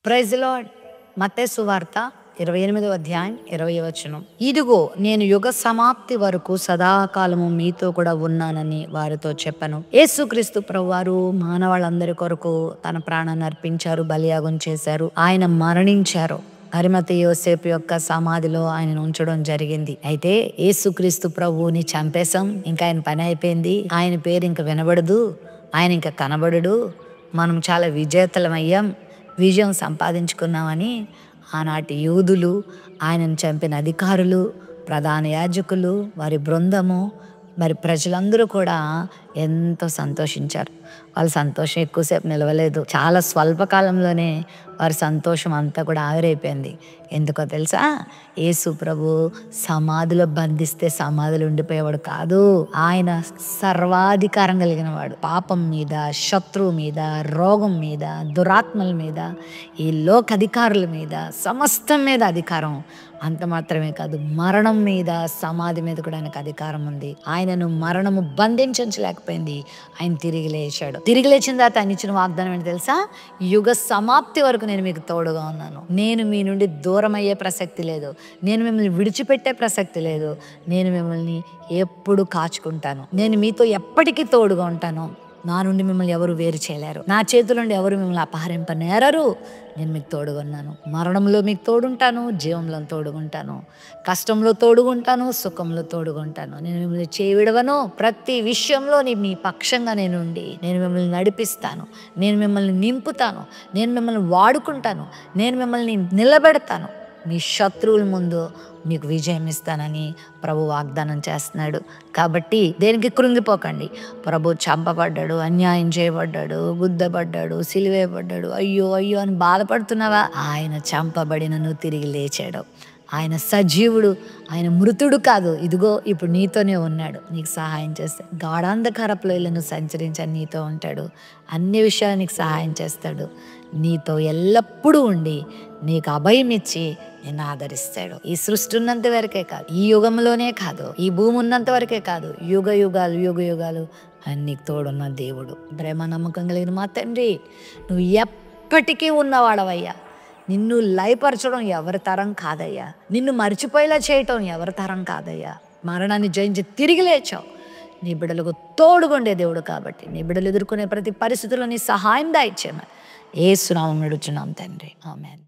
Praise the lord. మత్తయి సువార్త 28వ అధ్యాయం 20వ వచనం. ఇదిగో నేను యుగ సమాప్తి వరకు సదాకాలము మీతో కూడా ఉన్నానని వారితో చెప్పాను. యేసుక్రీస్తు ప్రభువారు మానవాళ్ళందరి కొరకు తన ప్రాణాన్ని అర్పించారు, బలియాగం చేశారు, ఆయన మరణించారు. అరిమతయి యోసేపు యొక్క సమాధిలో ఆయన ఉంచడం జరిగింది. అయితే యేసుక్రీస్తు ప్రభువుని చంపేశాం, ఇంకా ఆయన పని అయిపోయింది, ఆయన పేరు ఇంకా వినబడదు, ఆయన ఇంకా కనబడడు, మనం చాలా విజేతలమయ్యాం, విజయం సంపాదించుకున్నామని ఆనాటి యూదులు, ఆయనను చంపిన అధికారులు, ప్రధాన యాజకులు, వారి బృందము, మరి ప్రజలందరూ కూడా ఎంతో సంతోషించారు. వాళ్ళ సంతోషం ఎక్కువసేపు నిలవలేదు. చాలా స్వల్పకాలంలోనే వారి సంతోషం అంతా కూడా ఆవిరైపోయింది. ఎందుకో తెలుసా? యేసు ప్రభు సమాధిలో బంధిస్తే సమాధిలో ఉండిపోయేవాడు కాదు. ఆయన సర్వాధికారం కలిగిన వాడు. పాపం మీద, శత్రువు మీద, రోగం మీద, దురాత్మల మీద, ఈ లోక అధికారుల మీద, సమస్తం మీద అధికారం. అంత మాత్రమే కాదు, మరణం మీద, సమాధి మీద కూడా ఆయనకు అధికారం ఉంది. ఆయనను మరణము బంధించలేకపోయింది. ఆయన తిరిగి లేచాడు. తిరిగి లేచిన తర్వాత ఆయన ఇచ్చిన వాగ్దానం ఏంటి తెలుసా? యుగ సమాప్తి వరకు నేను మీకు తోడుగా ఉన్నాను. నేను మీ నుండి దూరం అయ్యే ప్రసక్తి లేదు, నేను మిమ్మల్ని విడిచిపెట్టే ప్రసక్తి లేదు, నేను మిమ్మల్ని ఎప్పుడు కాచుకుంటాను, నేను మీతో ఎప్పటికీ తోడుగా ఉంటాను. నా నుండి మిమ్మల్ని ఎవరు వేరు చేయలేరు, నా చేతుల నుండి ఎవరు మిమ్మల్ని అపహరింపనేరరు. నేను మీకు తోడుగున్నాను. మరణంలో మీకు తోడుంటాను, జీవంలో తోడుగుంటాను, కష్టంలో తోడుగుంటాను, సుఖంలో తోడుగుంటాను. నేను మిమ్మల్ని చేయవిడవను. ప్రతి విషయంలో మీ పక్షంగా నేనుండి నేను మిమ్మల్ని నడిపిస్తాను, నేను మిమ్మల్ని నింపుతాను, నేను మిమ్మల్ని వాడుకుంటాను, నేను మిమ్మల్ని నిలబెడతాను, మీ శత్రువుల ముందు మీకు విజయం ఇస్తానని ప్రభు వాగ్దానం చేస్తున్నాడు. కాబట్టి దేనికి కృంగిపోకండి. ప్రభు చంపబడ్డాడు, అన్యాయం చేయబడ్డాడు, గుద్దబడ్డాడు, సిలువేయబడ్డాడు, అయ్యో అయ్యో అని బాధపడుతున్నావా? ఆయన చంపబడినను తిరిగి లేచాడు. ఆయన సజీవుడు, ఆయన మృతుడు కాదు. ఇదిగో ఇప్పుడు నీతోనే ఉన్నాడు, నీకు సహాయం చేస్తాడు. గాఢాంధకారపు లోయలను సంచరించని నీతో ఉంటాడు. అన్ని విషయాలు నీకు సహాయం చేస్తాడు. నీతో ఎల్లప్పుడూ ఉండి నీకు అభయం ఇచ్చి నిన్ను ఆదరిస్తాడు. ఈ సృష్టి ఉన్నంత వరకే కాదు, ఈ యుగంలోనే కాదు, ఈ భూమి ఉన్నంత వరకే కాదు, యుగ యుగాలు యుగ యుగాలు అని నీకు తోడున్న దేవుడు. ప్రేమ నమ్మకం కలిగిన మా తండ్రి, నువ్వు ఎప్పటికీ ఉన్నవాడవయ్యా. నిన్ను లయపరచడం ఎవరి తరం కాదయ్యా, నిన్ను మర్చిపోయేలా చేయటం ఎవరి తరం కాదయ్యా. మరణాన్ని జయించి తిరిగి లేచావు. నీ బిడ్డలకు తోడుగుండే దేవుడు కాబట్టి నీ బిడ్డలు ఎదుర్కొనే ప్రతి పరిస్థితుల్లో నీ సహాయం దాయిచ్చామని యేసు నామమున అడుగుచున్నాం తండ్రి. ఆమేన్.